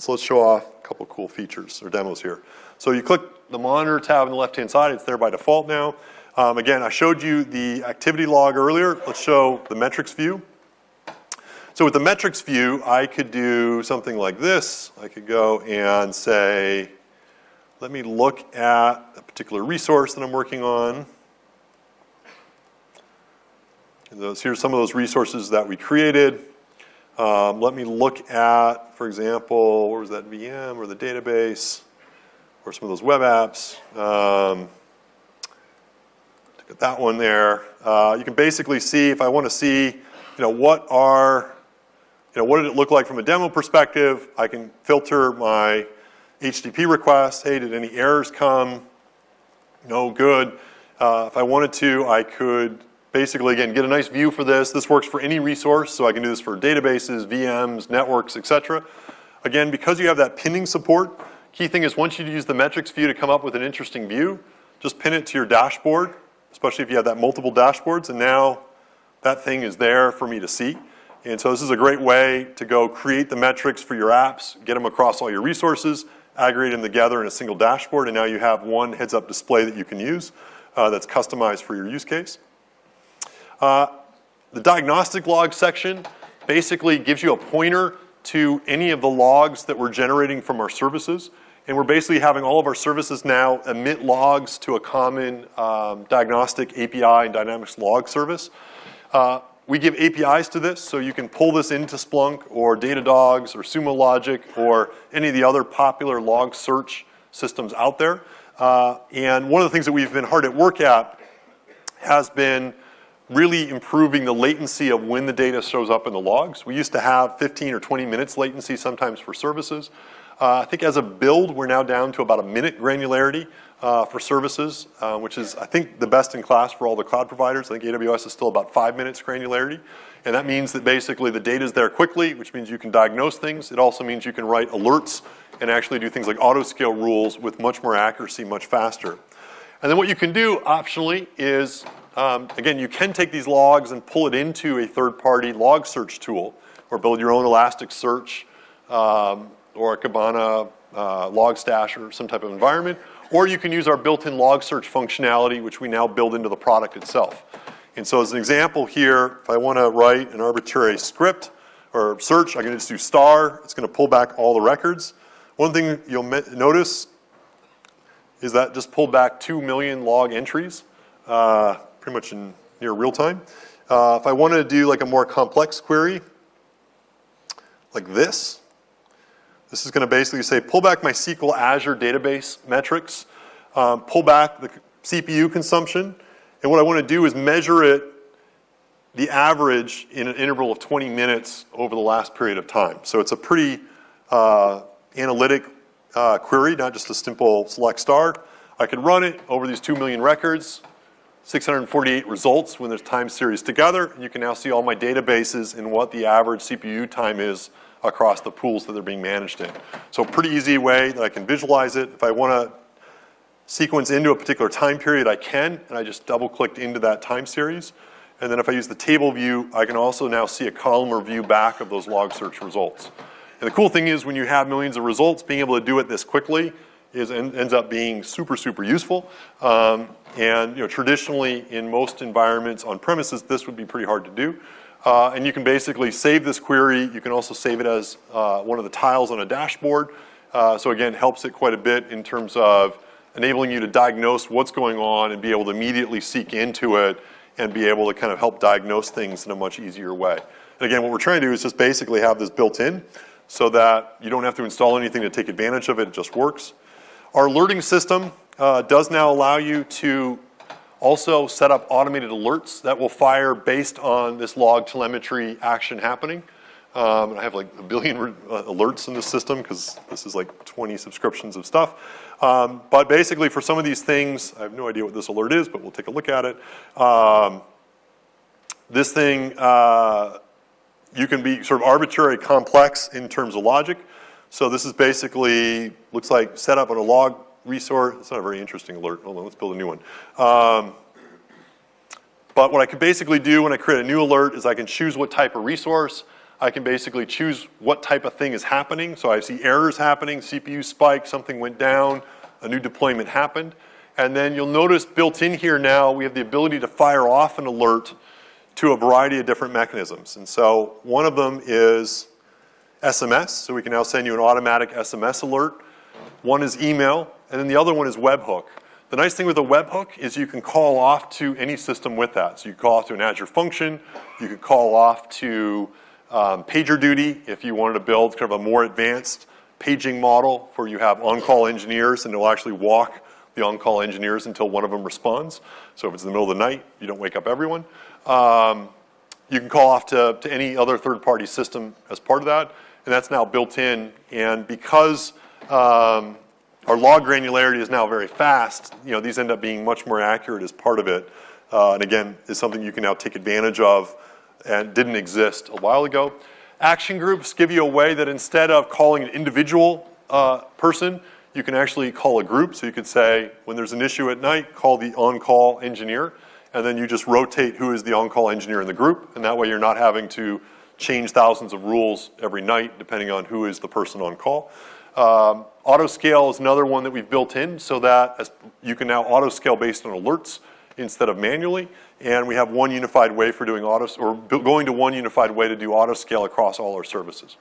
So let's show off a couple cool features or demos here. So you click the monitor tab on the left-hand side. It's there by default now. Again, I showed you the activity log earlier. Let's show the metrics view. So with the metrics view, I could do something like this. I could go and say, let me look at a particular resource that I'm working on. Here's some of those resources that we created. Let me look at, for example, where was that VM or the database or some of those web apps. Look at that one there. You can basically see, if I want to see, what did it look like from a demo perspective? I can filter my HTTP requests. Hey, did any errors come? No, good. If I wanted to, I could basically, again, get a nice view for this. This works for any resource, so I can do this for databases, VMs, networks, etc. Again, because you have that pinning support, key thing is once you use the metrics view to come up with an interesting view, just pin it to your dashboard, especially if you have that multiple dashboards, and now that thing is there for me to see. And so this is a great way to go create the metrics for your apps, get them across all your resources, aggregate them together in a single dashboard, and now you have one heads-up display that you can use that's customized for your use case. The diagnostic log section basically gives you a pointer to any of the logs that we're generating from our services. And we're basically having all of our services now emit logs to a common diagnostic API and Dynamics log service. We give APIs to this, so you can pull this into Splunk or Datadogs or Sumo Logic or any of the other popular log search systems out there. And one of the things that we've been hard at work at has been really improving the latency of when the data shows up in the logs. We used to have 15 or 20 minutes latency sometimes for services. I think as a build, we're now down to about a minute granularity for services, which is, I think, the best in class for all the cloud providers. I think AWS is still about 5 minutes granularity. And that means that basically the data is there quickly, which means you can diagnose things. It also means you can write alerts and actually do things like auto-scale rules with much more accuracy, much faster. And then what you can do optionally is, again, you can take these logs and pull it into a third-party log search tool or build your own Elasticsearch or a Kibana Logstash or some type of environment. Or you can use our built-in log search functionality, which we now build into the product itself. And so as an example here, if I want to write an arbitrary script or search, I can just do star. It's going to pull back all the records. One thing you'll notice is that just pulled back 2 million log entries, pretty much in near real time. If I wanted to do like a more complex query, like this is going to basically say, pull back my SQL Azure database metrics, pull back the CPU consumption, and what I want to do is measure it, the average in an interval of 20 minutes over the last period of time. So it's a pretty analytic query, not just a simple select star. I can run it over these 2 million records, 648 results when there's time series together. And you can now see all my databases and what the average CPU time is across the pools that they're being managed in. So a pretty easy way that I can visualize it. If I want to sequence into a particular time period, I can, and I just double-clicked into that time series. And then if I use the table view, I can also now see a columnar view back of those log search results. And the cool thing is when you have millions of results, being able to do it this quickly ends up being super, super useful. And traditionally in most environments on premises, this would be pretty hard to do. And you can basically save this query. You can also save it as one of the tiles on a dashboard. So again, helps it quite a bit in terms of enabling you to diagnose what's going on and be able to immediately seek into it and be able to kind of help diagnose things in a much easier way. And again, what we're trying to do is just basically have this built in so that you don't have to install anything to take advantage of it. It just works. Our alerting system does now allow you to also set up automated alerts that will fire based on this log telemetry action happening. And I have like 1 billion alerts in this system because this is like 20 subscriptions of stuff. But basically for some of these things, I have no idea what this alert is, but we'll take a look at it. This thing, you can be sort of arbitrary complex in terms of logic. So this is basically, looks like set up on a log resource. It's not a very interesting alert. Hold on, let's build a new one. But what I can basically do when I create a new alert is I can choose what type of resource. I can basically choose what type of thing is happening. So I see errors happening, CPU spike, something went down, a new deployment happened. And then you'll notice built in here now, we have the ability to fire off an alert to a variety of different mechanisms. And so one of them is SMS, so we can now send you an automatic SMS alert. One is email, and then the other one is webhook. The nice thing with a webhook is you can call off to any system with that. So you call off to an Azure function, you could call off to PagerDuty if you wanted to build kind of a more advanced paging model where you have on-call engineers and it'll actually walk the on-call engineers until one of them responds. So if it's in the middle of the night, you don't wake up everyone. You can call off to any other third-party system as part of that, and that's now built in. And because our log granularity is now very fast, these end up being much more accurate as part of it. And again, is something you can now take advantage of and didn't exist a while ago. Action groups give you a way that instead of calling an individual person, you can actually call a group. So you could say, when there's an issue at night, call the on-call engineer, and then you just rotate who is the on-call engineer in the group, and that way you're not having to change thousands of rules every night depending on who is the person on call. Auto-scale is another one that we've built in so that you can now auto-scale based on alerts instead of manually, and we have one unified way for doing going to one unified way to do auto-scale across all our services.